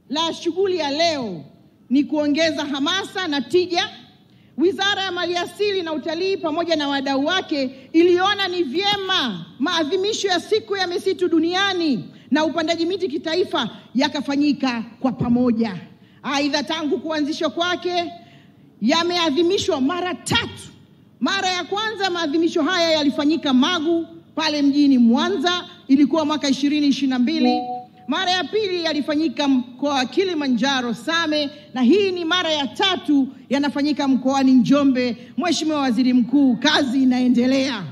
la shughuli ya leo ni kuongeza hamasa na tija. Wizara ya Maliasili na Utalii pamoja na wadau wake iliona ni vyema maadhimisho ya siku ya misitu duniani na upandaji miti kitaifa yakafanyika kwa pamoja. Aidha, tangu kuanzishwa kwake yameadhimishwa mara 3. Mara ya kwanza maadhimisho haya yalifanyika Magu pale mjini Mwanza, ilikuwa mwaka 2022. Mara ya pili yalifanyika mkoa wa Kilimanjaro Same, na hii ni mara ya 3 yanafanyika mkoani Njombe. Mheshimiwa Waziri Mkuu, kazi inaendelea.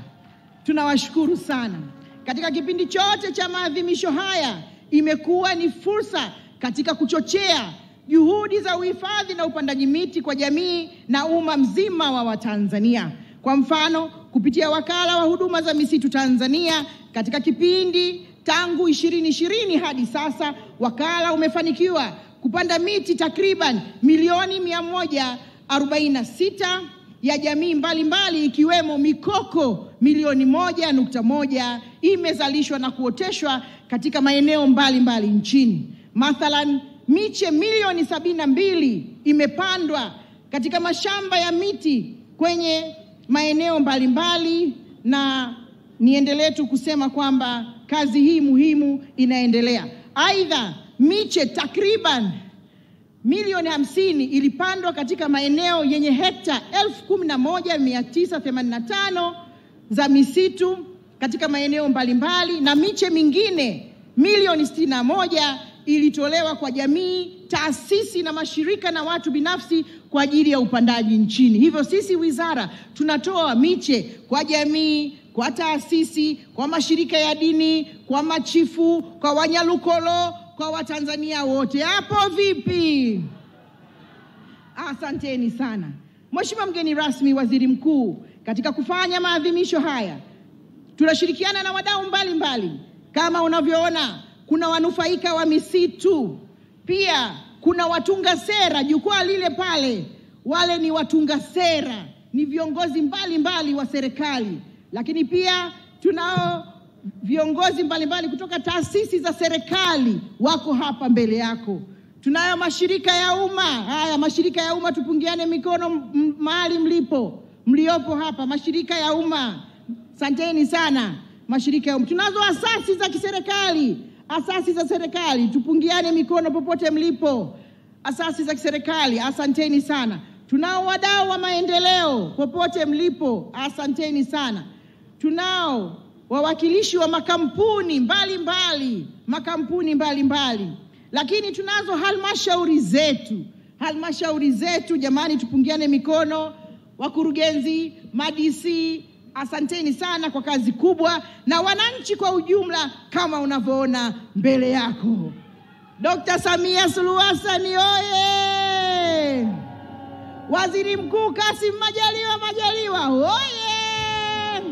Tunawashukuru sana. Katika kipindi chote cha maadhimisho haya imekuwa ni fursa katika kuchochea juhudi za uhifadhi na upandaji miti kwa jamii na umma mzima wa Watanzania. Kwa mfano, kupitia Wakala wa Huduma za Misitu Tanzania, katika kipindi tangu 2020 hadi sasa, wakala umefanikiwa kupanda miti takriban milioni 146 ya jamii mbalimbali, ikiwemo mikoko milioni 1.1 imezalishwa na kuoteshwa katika maeneo mbalimbali nchini. Mathalan, miche milioni 72 imepandwa katika mashamba ya miti kwenye maeneo mbalimbali, na niendelee tu kusema kwamba kazi hii muhimu inaendelea. Aidha, miche takriban milioni 50 ilipandwa katika maeneo yenye hekta 11,985 za misitu katika maeneo mbalimbali, na miche mingine milioni 61 ilitolewa kwa jamii, taasisi na mashirika na watu binafsi kwa ajili ya upandaji nchini. Hivyo sisi wizara tunatoa miche kwa jamii, kwa taasisi, kwa mashirika ya dini, kwa machifu, kwa Wanyalukolo, kwa Watanzania wote. Hapo vipi? Asanteni sana. Mheshimiwa mgeni rasmi Waziri Mkuu, katika kufanya maadhimisho haya tunashirikiana na wadau mbalimbali. Kama unavyoona, kuna wanufaika wa misitu, pia kuna watunga sera. Jukwaa lile pale, wale ni watunga sera, ni viongozi mbalimbali wa serikali, lakini pia tunao viongozi mbalimbali kutoka taasisi za serikali wako hapa mbele yako. Tunayo mashirika ya umma. Haya mashirika ya umma, tupungiane mikono mahali mliopo hapa. Mashirika ya umma, asanteni sana mashirika ya umma. Tunazo asasi za kiserikali, asasi za serikali, tupungiane mikono popote mlipo. Asasi za kiserikali, asanteni sana. Tunao wadau wa maendeleo popote mlipo, asanteni sana. Tunao wawakilishi wa makampuni mbalimbali. Lakini tunazo halmashauri zetu, jamani, tupungiane mikono. Wakurugenzi, madisi, asanteni sana kwa kazi kubwa, na wananchi kwa ujumla kama unavyoona mbele yako. Dr. Samia Suluhu Hassan oye! Waziri Mkuu Kassim Majaliwa oye!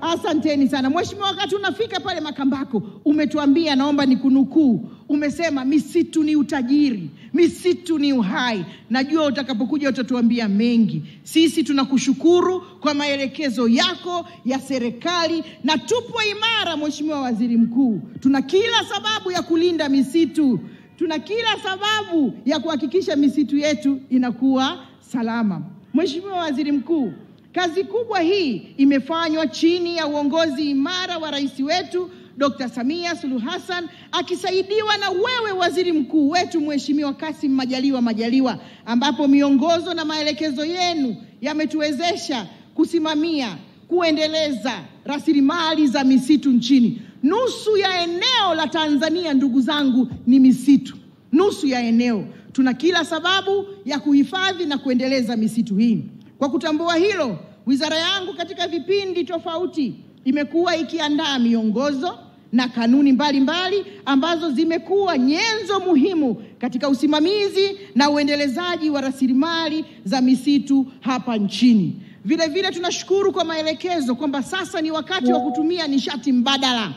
Asanteni sana. Mheshimiwa, wakati unafika pale Makambako umetuambia, naomba nikunukuu, umesema misitu ni utajiri, misitu ni uhai. Najua utakapokuja utatuambia mengi. Sisi tunakushukuru kwa maelekezo yako ya serikali, na tupo imara Mheshimiwa Waziri Mkuu. Tuna kila sababu ya kulinda misitu. Tuna kila sababu ya kuhakikisha misitu yetu inakuwa salama. Mheshimiwa Waziri Mkuu, kazi kubwa hii imefanywa chini ya uongozi imara wa rais wetu Dr. Samia Suluhu Hassan, akisaidiwa na wewe Waziri Mkuu wetu Mheshimiwa Kassim Majaliwa, ambapo miongozo na maelekezo yenu yametuwezesha kusimamia, kuendeleza rasilimali za misitu nchini. Nusu ya eneo la Tanzania, ndugu zangu, ni misitu. Nusu ya eneo. Tuna kila sababu ya kuhifadhi na kuendeleza misitu hii. Kwa kutambua hilo, wizara yangu katika vipindi tofauti imekuwa ikiandaa miongozo na kanuni mbalimbali ambazo zimekuwa nyenzo muhimu katika usimamizi na uendelezaji wa rasilimali za misitu hapa nchini. Vile vile tunashukuru kwa maelekezo kwamba sasa ni wakati wa kutumia nishati mbadala.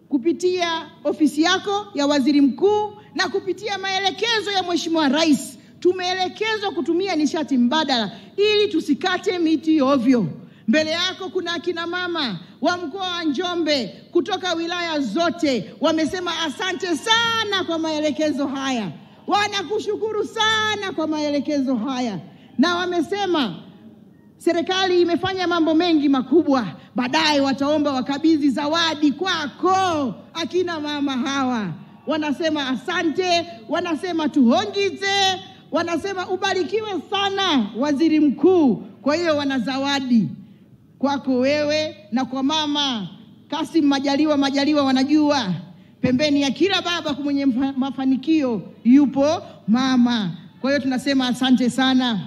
Kupitia ofisi yako ya Waziri Mkuu na kupitia maelekezo ya Mheshimiwa Rais, tumeelekezwa kutumia nishati mbadala ili tusikate miti ovyo. Mbele yako kuna akina mama wa mkoa wa Njombe kutoka wilaya zote wamesema asante sana kwa maelekezo haya. Wanakushukuru sana kwa maelekezo haya. Na wamesema serikali imefanya mambo mengi makubwa. Baadaye wataomba wakabidhi zawadi kwako. Akina mama hawa wanasema asante, wanasema tuhongize, wanasema ubarikiwe sana Waziri Mkuu. Kwa hiyo wana zawadi kwako wewe na kwa Mama Kassim Majaliwa. Wanajua pembeni ya kila baba mwenye mafanikio yupo mama. Kwa hiyo tunasema asante sana.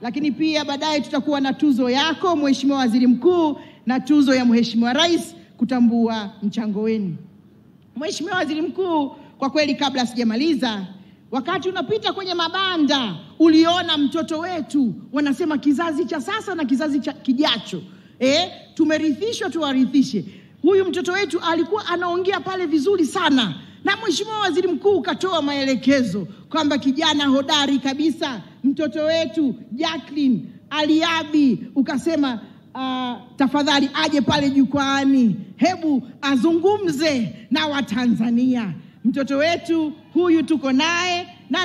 Lakini pia baadaye tutakuwa na tuzo yako Mheshimiwa Waziri Mkuu na tuzo ya Mheshimiwa Rais kutambua mchango wenu. Mheshimiwa Waziri Mkuu, kwa kweli kabla sijamaliza, wakati unapita kwenye mabanda uliona mtoto wetu, wanasema kizazi cha sasa na kizazi cha kijacho. Tumerithishwa, tuwarithishe. Huyu mtoto wetu alikuwa anaongea pale vizuri sana. Na Mheshimiwa Waziri Mkuu katoa maelekezo kwamba kijana hodari kabisa, mtoto wetu Jacqueline Aliabi, ukasema tafadhali aje pale jukwaani, hebu azungumze na Watanzania. Mtoto wetu huyu tuko naye na